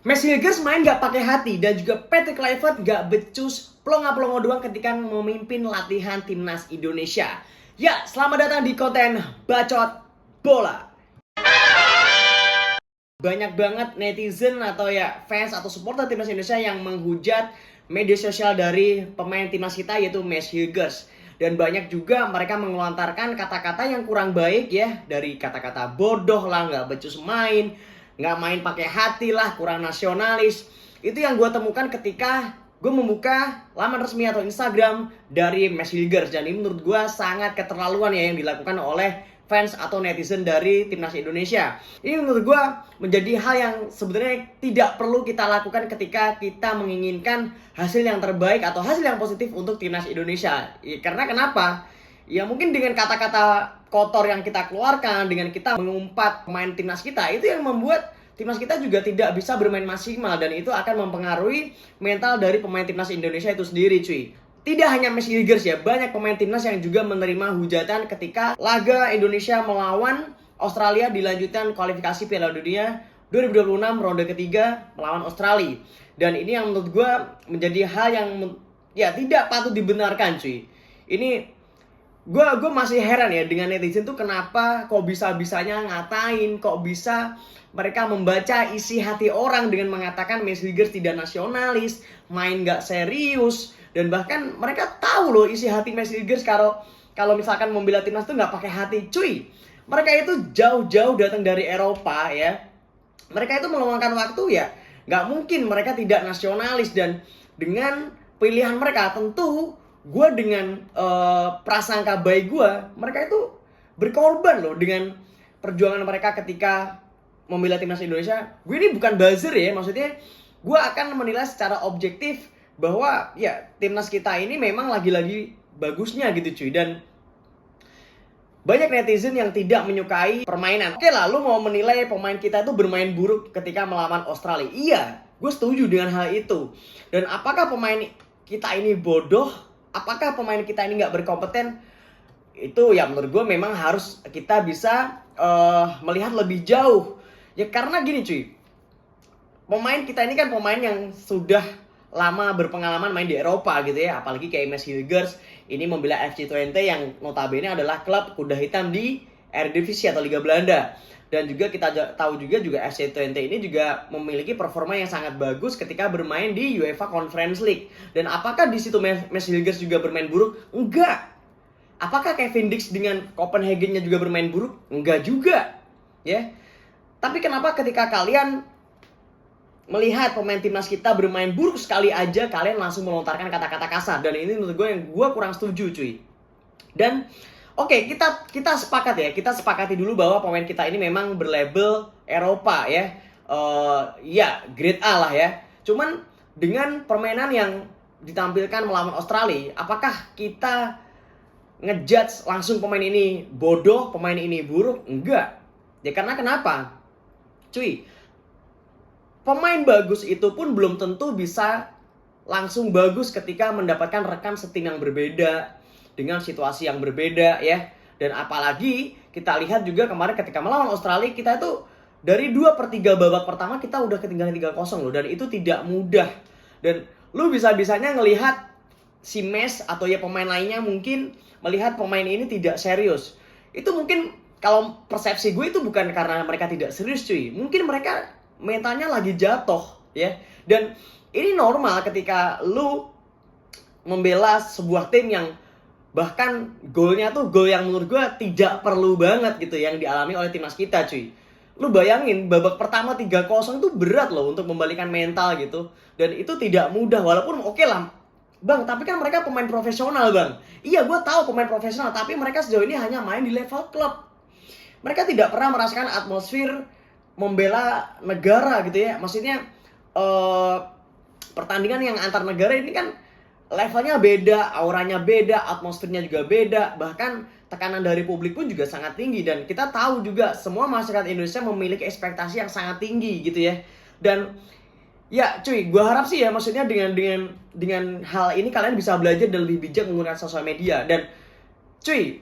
Messi Hilgers main gak pakai hati dan juga Patrick Kluivert gak becus pelongo-pelongo doang ketika memimpin latihan timnas Indonesia. Ya, selamat datang di konten Bacot Bola. Banyak banget netizen atau ya fans atau supporter timnas Indonesia yang menghujat media sosial dari pemain timnas kita yaitu Messi Hilgers. Dan banyak juga mereka mengelontarkan kata-kata yang kurang baik ya, dari kata-kata bodoh lah, gak becus main, nggak main pakai hati lah, kurang nasionalis. Itu yang gue temukan ketika gue membuka laman resmi atau Instagram dari Messi Hilgers. Dan ini menurut gue sangat keterlaluan ya yang dilakukan oleh fans atau netizen dari timnas Indonesia. Ini menurut gue menjadi hal yang sebenarnya tidak perlu kita lakukan ketika kita menginginkan hasil yang terbaik atau hasil yang positif untuk timnas Indonesia. Karena kenapa? Ya mungkin dengan kata-kata kotor yang kita keluarkan, dengan kita mengumpat pemain timnas kita, itu yang membuat timnas kita juga tidak bisa bermain maksimal. Dan itu akan mempengaruhi mental dari pemain timnas Indonesia itu sendiri, cuy. Tidak hanya Messi Hilgers ya, banyak pemain timnas yang juga menerima hujatan ketika laga Indonesia melawan Australia di lanjutan kualifikasi Piala Dunia 2026 ronde ketiga melawan Australia. Dan ini yang menurut gue menjadi hal yang ya tidak patut dibenarkan, cuy. Ini gue masih heran ya dengan netizen tuh kenapa kok bisa-bisanya ngatain, kok bisa mereka membaca isi hati orang dengan mengatakan Messi Hilgers tidak nasionalis, main gak serius, dan bahkan mereka tahu loh isi hati Messi Hilgers kalau misalkan membela timnas tuh gak pakai hati, cuy. Mereka itu jauh-jauh datang dari Eropa ya. Mereka itu meluangkan waktu ya, gak mungkin mereka tidak nasionalis. Dan dengan pilihan mereka tentu gue dengan prasangka baik gue, mereka itu berkorban loh dengan perjuangan mereka ketika membela timnas Indonesia. Gue ini bukan buzzer ya, maksudnya gue akan menilai secara objektif bahwa ya timnas kita ini memang lagi-lagi bagusnya gitu cuy. Dan banyak netizen yang tidak menyukai permainan. Oke lah, lu mau menilai pemain kita itu bermain buruk ketika melawan Australia. Iya, gue setuju dengan hal itu. Dan apakah pemain kita ini bodoh? Apakah pemain kita ini nggak berkompeten? Itu ya menurut gue memang harus kita bisa melihat lebih jauh. Ya karena gini cuy, pemain kita ini kan pemain yang sudah lama berpengalaman main di Eropa gitu ya. Apalagi kayak Messi Hilgers ini membela FC Twente yang notabene adalah klub kuda hitam di Eredivisie atau Liga Belanda. Dan juga kita tahu juga FC Twente ini juga memiliki performa yang sangat bagus ketika bermain di UEFA Conference League. Dan apakah di situ Messi Hilgers juga bermain buruk? Enggak. Apakah Kevin Dix dengan Copenhagen-nya juga bermain buruk? Enggak juga. Ya. Tapi kenapa ketika kalian melihat pemain timnas kita bermain buruk sekali aja, kalian langsung melontarkan kata-kata kasar? Dan ini menurut gue yang gue kurang setuju, cuy. Dan oke, kita sepakat ya. Kita sepakati dulu bahwa pemain kita ini memang berlabel Eropa ya. Ya, grade A lah ya. Cuman dengan permainan yang ditampilkan melawan Australia, apakah kita ngejudge langsung pemain ini bodoh, pemain ini buruk? Enggak. Ya karena kenapa? Cuy, pemain bagus itu pun belum tentu bisa langsung bagus ketika mendapatkan rekan setim yang berbeda, dengan situasi yang berbeda ya. Dan apalagi kita lihat juga kemarin ketika melawan Australia, kita itu dari 2/3 babak pertama kita udah ketinggalan 3-0 loh. Dan itu tidak mudah. Dan lu bisa-bisanya ngelihat si Mes atau ya pemain lainnya mungkin melihat pemain ini tidak serius. Itu mungkin kalau persepsi gue itu bukan karena mereka tidak serius cuy. Mungkin mereka mentalnya lagi jatuh ya. Dan ini normal ketika lu membela sebuah tim yang bahkan golnya tuh gol yang menurut gue tidak perlu banget gitu yang dialami oleh timnas kita cuy. Lu bayangin babak pertama 3-0 itu berat loh untuk membalikan mental gitu. Dan itu tidak mudah, walaupun oke lah Bang, tapi kan mereka pemain profesional bang. Iya gue tahu pemain profesional, tapi mereka sejauh ini hanya main di level klub. Mereka tidak pernah merasakan atmosfer membela negara gitu ya. Maksudnya pertandingan yang antar negara ini kan levelnya beda, auranya beda, atmosfernya juga beda. Bahkan tekanan dari publik pun juga sangat tinggi. Dan kita tahu juga semua masyarakat Indonesia memiliki ekspektasi yang sangat tinggi gitu ya. Dan ya cuy, gue harap sih ya maksudnya dengan hal ini kalian bisa belajar dan lebih bijak menggunakan sosial media. Dan cuy,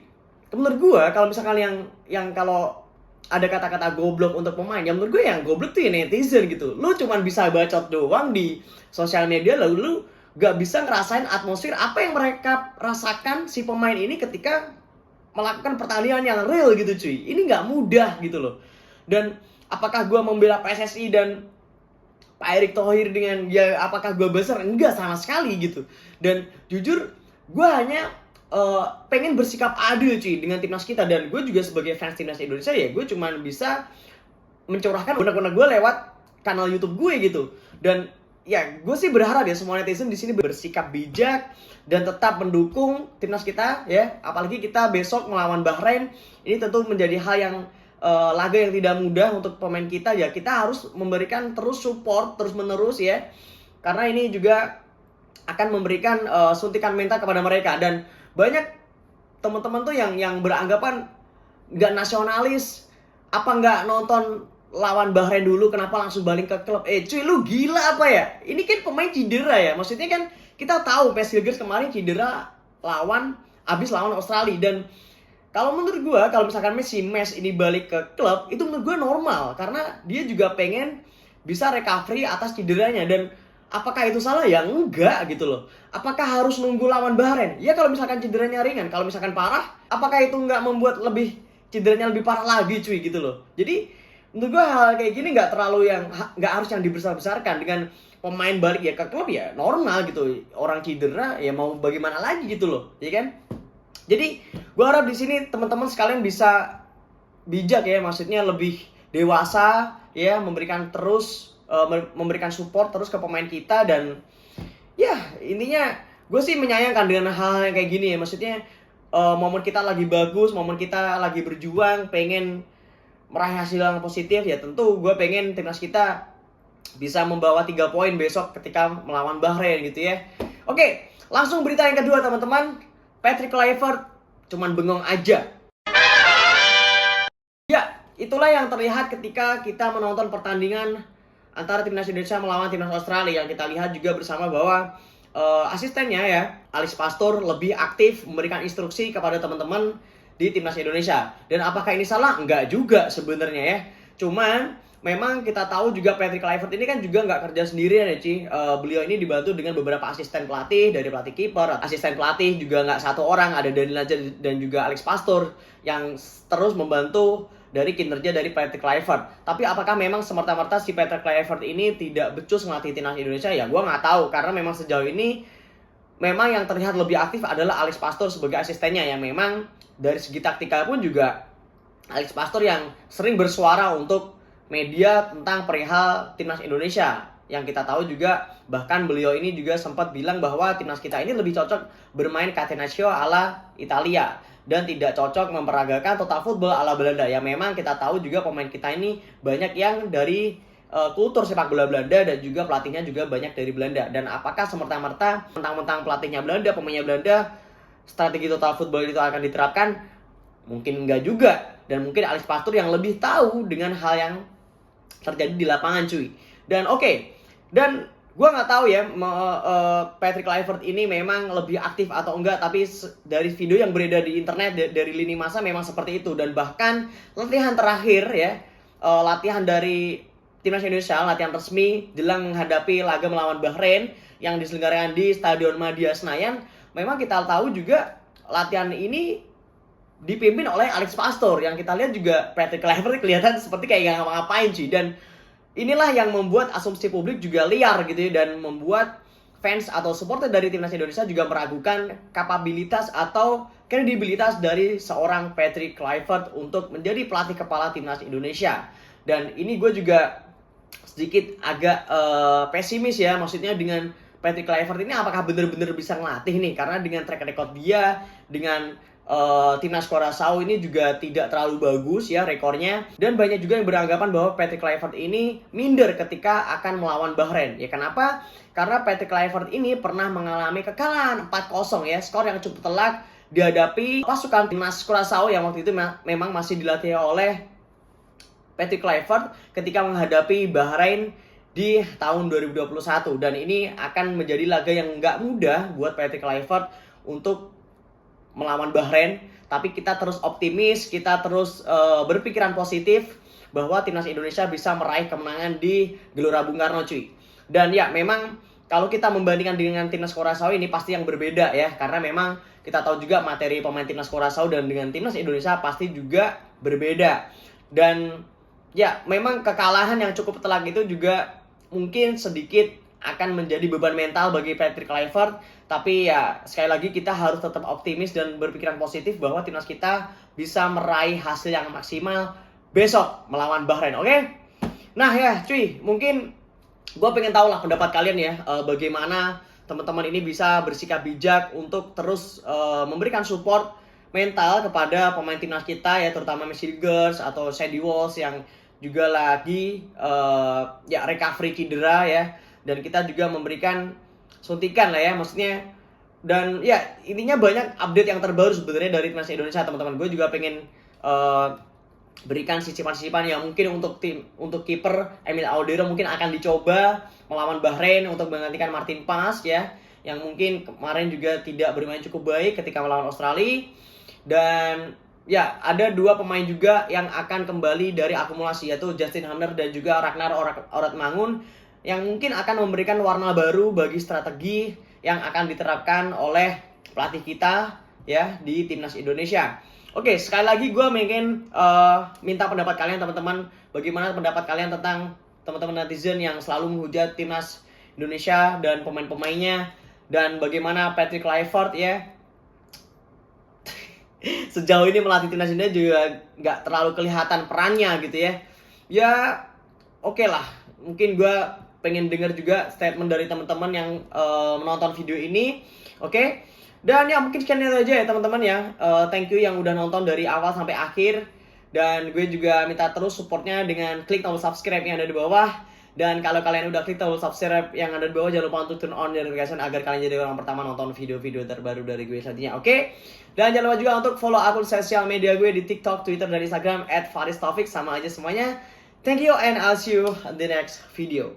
menurut gue kalau misalkan yang kalau ada kata-kata goblok untuk pemain, yang menurut gue yang goblok tuh ya netizen gitu. Lu cuman bisa bacot doang di sosial media, lalu lu gak bisa ngerasain atmosfer apa yang mereka rasakan si pemain ini ketika melakukan pertandingan yang real gitu cuy. Ini gak mudah gitu loh. Dan apakah gue membela PSSI dan Pak Erick Thohir dengan ya apakah gue besar? Enggak sama sekali gitu. Dan jujur gue hanya pengen bersikap adil cuy dengan timnas kita, dan gue juga sebagai fans timnas Indonesia ya gue cuman bisa mencurahkan unek-unek gue lewat kanal YouTube gue gitu. Dan ya gue sih berharap ya semua netizen di sini bersikap bijak dan tetap mendukung timnas kita ya, apalagi kita besok melawan Bahrain. Ini tentu menjadi hal yang laga yang tidak mudah untuk pemain kita ya. Kita harus memberikan terus support terus menerus ya, karena ini juga akan memberikan suntikan mental kepada mereka. Dan banyak teman-teman tuh yang beranggapan nggak nasionalis, apa nggak nonton lawan Bahrain dulu, kenapa langsung balik ke klub? Cuy, lu gila apa ya? Ini kan pemain cedera ya, maksudnya kan kita tahu PES Hilgers kemarin cedera abis lawan Australia. Dan kalau menurut gue, kalau misalkan Messi ini balik ke klub, itu menurut gue normal, karena dia juga pengen bisa recovery atas cederanya. Dan apakah itu salah? Ya enggak gitu loh. Apakah harus nunggu lawan Bahrain? Ya kalau misalkan cederanya ringan, kalau misalkan parah, apakah itu nggak membuat cederanya lebih parah lagi cuy gitu loh. Jadi menurut gue hal kayak gini nggak harus yang dibesar-besarkan. Dengan pemain balik ya ke klub ya normal gitu. Orang cedera ya mau bagaimana lagi gitu loh, ya kan? Jadi gue harap di sini teman-teman sekalian bisa bijak ya, maksudnya lebih dewasa ya, memberikan support terus ke pemain kita. Dan ya intinya gue sih menyayangkan dengan hal yang kayak gini ya, maksudnya momen kita lagi bagus, momen kita lagi berjuang pengen meraih hasil yang positif ya, tentu gue pengen timnas kita bisa membawa 3 poin besok ketika melawan Bahrain gitu ya. Oke, langsung berita yang kedua teman-teman. Patrick Kluivert cuman bengong aja. Ya, itulah yang terlihat ketika kita menonton pertandingan antara timnas Indonesia melawan timnas Australia. Yang kita lihat juga bersama bahwa asistennya ya, Alex Pastor lebih aktif memberikan instruksi kepada teman-teman di timnas Indonesia. Dan apakah ini salah? Enggak juga sebenarnya ya. Cuman memang kita tahu juga Patrick Kluivert ini kan juga nggak kerja sendirian ya Ci. Beliau ini dibantu dengan beberapa asisten pelatih, dari pelatih kiper, asisten pelatih juga nggak satu orang, ada Daniel Lajah dan juga Alex Pastor yang terus membantu dari kinerja dari Patrick Kluivert. Tapi apakah memang semerta-merta si Patrick Kluivert ini tidak becus melatih timnas Indonesia? Ya gue nggak tahu, karena memang sejauh ini memang yang terlihat lebih aktif adalah Alex Pastor sebagai asistennya, yang memang dari segi taktikal pun juga Alex Pastor yang sering bersuara untuk media tentang perihal timnas Indonesia. Yang kita tahu juga bahkan beliau ini juga sempat bilang bahwa timnas kita ini lebih cocok bermain catenaccio ala Italia dan tidak cocok memperagakan total football ala Belanda. Ya memang kita tahu juga pemain kita ini banyak yang dari kultur sepak bola Belanda, dan juga pelatihnya juga banyak dari Belanda. Dan apakah semerta-merta mentang-mentang pelatihnya Belanda, pemainnya Belanda, strategi total football itu akan diterapkan? Mungkin enggak juga. Dan mungkin Alex Pastor yang lebih tahu dengan hal yang terjadi di lapangan cuy. Dan dan gue nggak tahu ya Patrick Kluivert ini memang lebih aktif atau enggak, tapi dari video yang beredar di internet dari lini masa memang seperti itu. Dan bahkan latihan terakhir ya, latihan dari timnas Indonesia, latihan resmi jelang menghadapi laga melawan Bahrain yang diselenggarakan di Stadion Madia Senayan, memang kita tahu juga latihan ini dipimpin oleh Alex Pastor. Yang kita lihat juga Patrick Kluivert kelihatan seperti kayak nggak ngapa-ngapain sih. Dan inilah yang membuat asumsi publik juga liar gitu ya, dan membuat fans atau supporter dari timnas Indonesia juga meragukan kapabilitas atau kredibilitas dari seorang Patrick Kluivert untuk menjadi pelatih kepala timnas Indonesia. Dan ini gue juga sedikit agak pesimis ya, maksudnya dengan Patrick Kluivert ini apakah benar-benar bisa ngelatih nih, karena dengan track record dia dengan timnas Curaçao ini juga tidak terlalu bagus ya rekornya. Dan banyak juga yang beranggapan bahwa Patrick Kluivert ini minder ketika akan melawan Bahrain. Ya kenapa? Karena Patrick Kluivert ini pernah mengalami kekalahan 4-0 ya, skor yang cukup telak dihadapi pasukan timnas Curaçao yang waktu itu memang masih dilatih oleh Patrick Kluivert ketika menghadapi Bahrain di tahun 2021. Dan ini akan menjadi laga yang nggak mudah buat Patrick Kluivert untuk melawan Bahrain, tapi kita terus optimis, kita terus berpikiran positif bahwa timnas Indonesia bisa meraih kemenangan di Gelora Bung Karno, cuy. Dan ya memang kalau kita membandingkan dengan timnas Curaçao ini pasti yang berbeda ya, karena memang kita tahu juga materi pemain timnas Curaçao dan dengan timnas Indonesia pasti juga berbeda. Dan ya memang kekalahan yang cukup telak itu juga mungkin sedikit akan menjadi beban mental bagi Patrick Kluivert. Tapi ya sekali lagi kita harus tetap optimis dan berpikiran positif bahwa timnas kita bisa meraih hasil yang maksimal besok melawan Bahrain, oke? Nah ya cuy, mungkin gue pengen tahu lah pendapat kalian ya, bagaimana teman-teman ini bisa bersikap bijak untuk terus memberikan support mental kepada pemain timnas kita ya, terutama Messi Girls atau Sandy Walsh yang juga lagi ya recovery cedera ya, dan kita juga memberikan suntikan lah ya maksudnya. Dan ya intinya banyak update yang terbaru sebenarnya dari timnas Indonesia teman-teman. Gue juga pengen berikan sisipan-sisipan yang mungkin untuk kiper Emil Audero mungkin akan dicoba melawan Bahrain untuk menggantikan Martin Paes ya, yang mungkin kemarin juga tidak bermain cukup baik ketika melawan Australia. Dan ya ada dua pemain juga yang akan kembali dari akumulasi, yaitu Justin Hamner dan juga Ragnar Oratmangun, yang mungkin akan memberikan warna baru bagi strategi yang akan diterapkan oleh pelatih kita ya di timnas Indonesia. Oke, sekali lagi gue pengen minta pendapat kalian teman-teman. Bagaimana pendapat kalian tentang teman-teman netizen yang selalu menghujat timnas Indonesia dan pemain-pemainnya, dan bagaimana Patrick Kluivert ya sejauh ini melatih timnas Indonesia juga nggak terlalu kelihatan perannya gitu ya. Ya oke lah, mungkin gue pengen dengar juga statement dari teman-teman yang menonton video ini, oke? Dan ya mungkin sekian itu aja ya teman-teman ya. Thank you yang udah nonton dari awal sampai akhir. Dan gue juga minta terus supportnya dengan klik tombol subscribe yang ada di bawah. Dan kalau kalian udah klik tombol subscribe yang ada di bawah, jangan lupa untuk turn on notification agar kalian jadi orang pertama nonton video-video terbaru dari gue selanjutnya, oke? Dan jangan lupa juga untuk follow akun sosial media gue di TikTok, Twitter, dan Instagram @faristaufik, sama aja semuanya. Thank you and I'll see you in the next video.